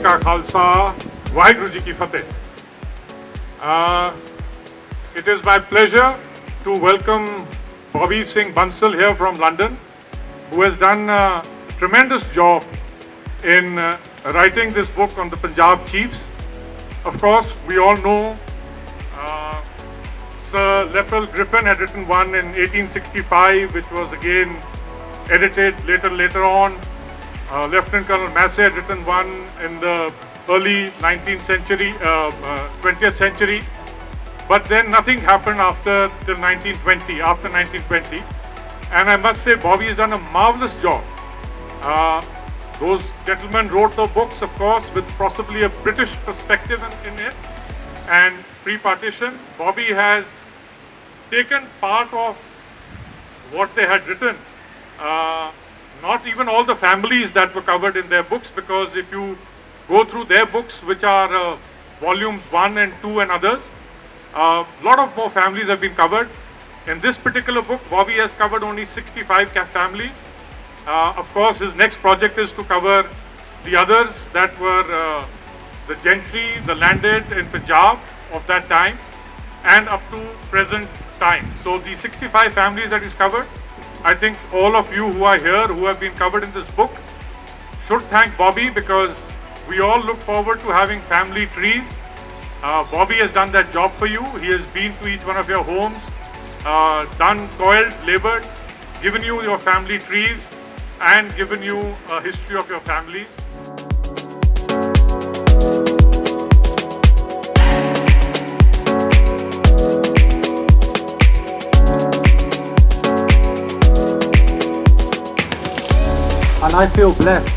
Ka Khalsa, Vaheguru Ji Ki Fateh. It is my pleasure to welcome Bobby Singh Bansal here from London, who has done a tremendous job in writing this book on the Punjab chiefs. Of course, we all know Sir Lepel Griffin had written one in 1865, which was again edited later on. Lieutenant Colonel Massey had written one in the early 19th century, 20th century. But then nothing happened after till 1920, after 1920. And I must say, Bobby has done a marvelous job. Those gentlemen wrote the books, of course, with possibly a British perspective in it. And pre-partition, Bobby has taken part of what they had written. Not even all the families that were covered in their books, because if you go through their books, which are volumes 1 and 2 and others, a lot of more families have been covered. In this particular book, Bobby has covered only 65 families. Of course, his next project is to cover the others that were the gentry, the landed in Punjab of that time and up to present time. So the 65 families that is covered, I think all of you who are here, who have been covered in this book, should thank Bobby, because we all look forward to having family trees. Bobby has done that job for you. He has been to each one of your homes, done, toiled, labored, given you your family trees and given you a history of your families. And I feel blessed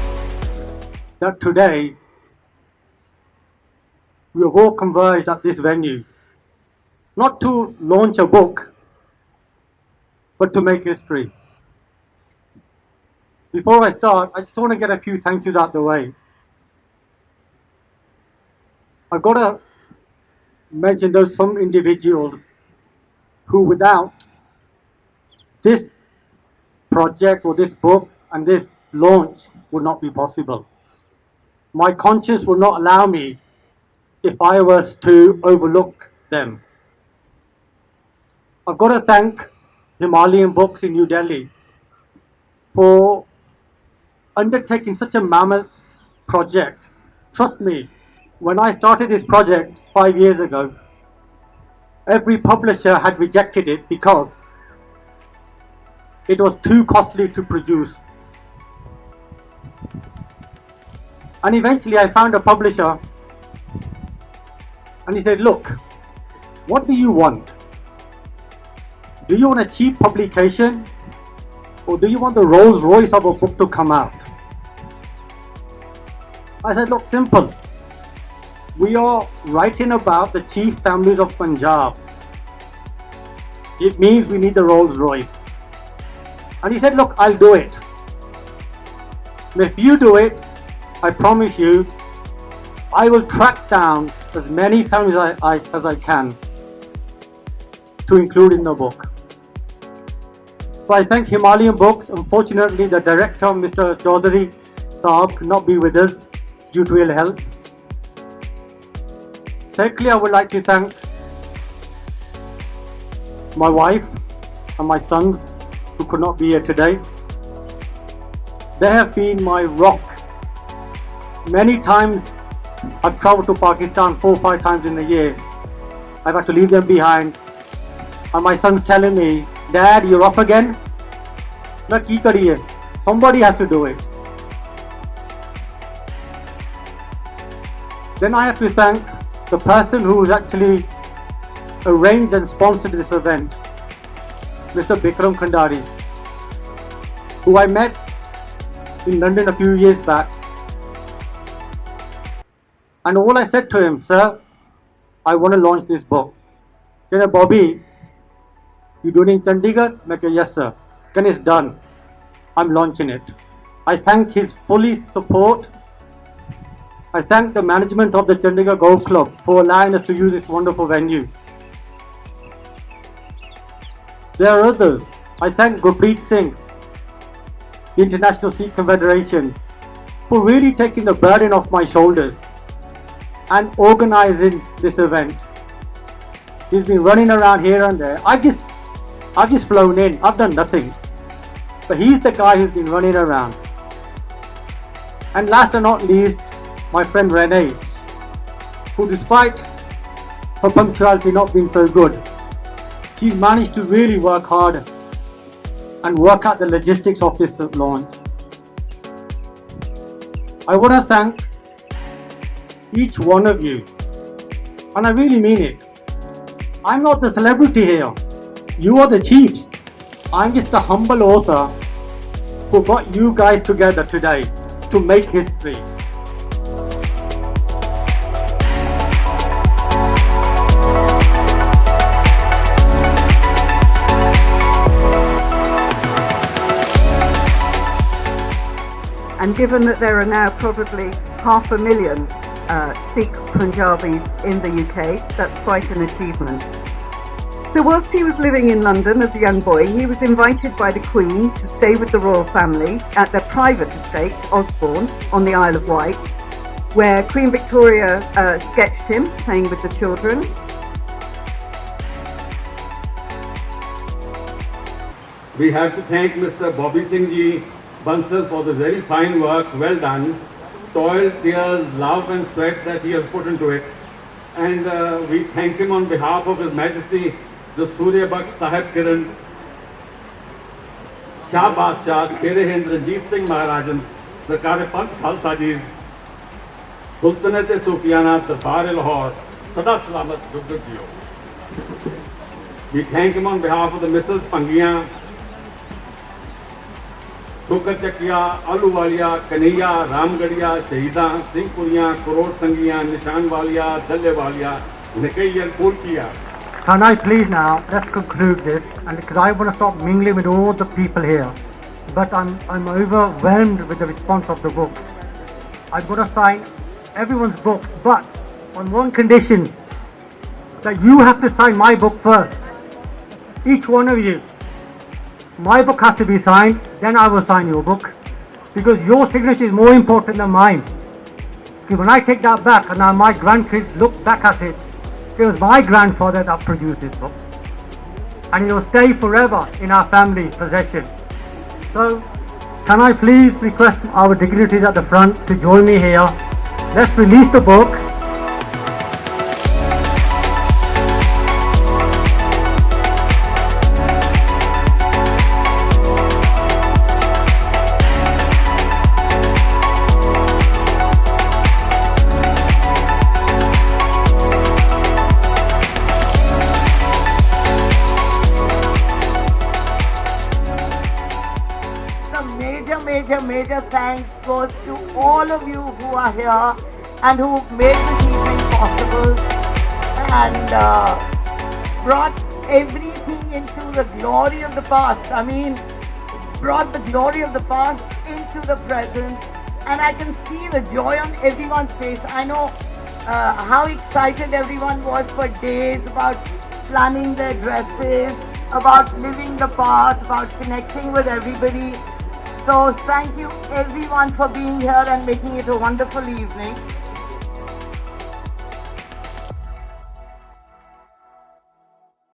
that today we have all converged at this venue, not to launch a book, but to make history. Before I start, I just want to get a few thank yous out the way. I've got to mention there's some individuals who, without this project or this book and this launch, would not be possible. My conscience will not allow me if I was to overlook them. I've got to thank Himalayan Books in New Delhi for undertaking such a mammoth project. Trust me, when I started this project 5 years ago, every publisher had rejected it because it was too costly to produce. And eventually I found a publisher and he said, look, what do you want? Do you want a cheap publication, or do you want the Rolls Royce of a book to come out? I said, look, simple. We are writing about the chief families of Punjab. It means we need the Rolls Royce. And he said, look, I'll do it. If you do it, I promise you, I will track down as many families as I can to include in the book. So I thank Himalayan Books. Unfortunately, the director, Mr. Chaudhary Saab, could not be with us due to ill health. Secondly, I would like to thank my wife and my sons who could not be here today. They have been my rock. Many times I've traveled to Pakistan 4 or 5 times in a year. I've had to leave them behind. And my son's telling me, Dad, you're off again? Somebody has to do it. Then I have to thank the person who's actually arranged and sponsored this event, Mr. Bikram Khandari, who I met in London a few years back. And all I said to him, sir, I want to launch this book. He said, Bobby, you doing it in Chandigarh? I said, yes, sir. Then it's done. I'm launching it. I thank his fully support. I thank the management of the Chandigarh Golf Club for allowing us to use this wonderful venue. There are others. I thank Gurpreet Singh, the International Sikh Confederation, for really taking the burden off my shoulders and organizing this event. He's been running around here and there. I've just flown in. I've done nothing. But he's the guy who's been running around. And last but not least, my friend Renee, who despite her punctuality not being so good, she's managed to really work hard and work out the logistics of this launch. I want to thank each one of you, and I really mean it. I'm not the celebrity here. You are the chiefs. I'm just a humble author who got you guys together today to make history. And given that there are now probably 500,000 Sikh Punjabis in the UK, that's quite an achievement. So whilst he was living in London as a young boy, he was invited by the Queen to stay with the royal family at their private estate, Osborne, on the Isle of Wight, where Queen Victoria sketched him playing with the children. We have to thank Mr. Bobby Singh Ji Bansal for the very fine work, well done. Toil, tears, love and sweat that he has put into it. And we thank him on behalf of His Majesty, the Surya Baksh Sahib Kiran, Shah Badshah, Shere Hind Ranjit Singh Maharajan, Sarkar Panth Khalsa Ji, Sultanate Sufiana, Darbar Lahore, Sada Salamat Jugad Jiyo. We thank him on behalf of the Mrs. Pangiya, ठोकर चकिया, आलू वालिया, कन्हैया, रामगढ़िया, शहीदा, सिंहपुरिया, करोड़ संगिया, निशान Walia, दल्ले Walia, निकैयर पुरकिया. Can I please now, let's conclude this, and because I want to stop mingling with all the people here, but I'm overwhelmed with the response of the books. I've got to sign everyone's books, but on one condition, that you have to sign my book first. Each one of you. My book has to be signed, then I will sign your book, because your signature is more important than mine. Because when I take that back and now my grandkids look back at it, it was my grandfather that produced this book, and it will stay forever in our family's possession. So can I please request our dignitaries at the front to join me here. Let's release the book. Major thanks goes to all of you who are here and who made this evening possible and brought everything into the glory of the past. I mean, brought the glory of the past into the present, and I can see the joy on everyone's face. I know how excited everyone was for days about planning their dresses, about living the part, about connecting with everybody. So thank you everyone for being here and making it a wonderful evening.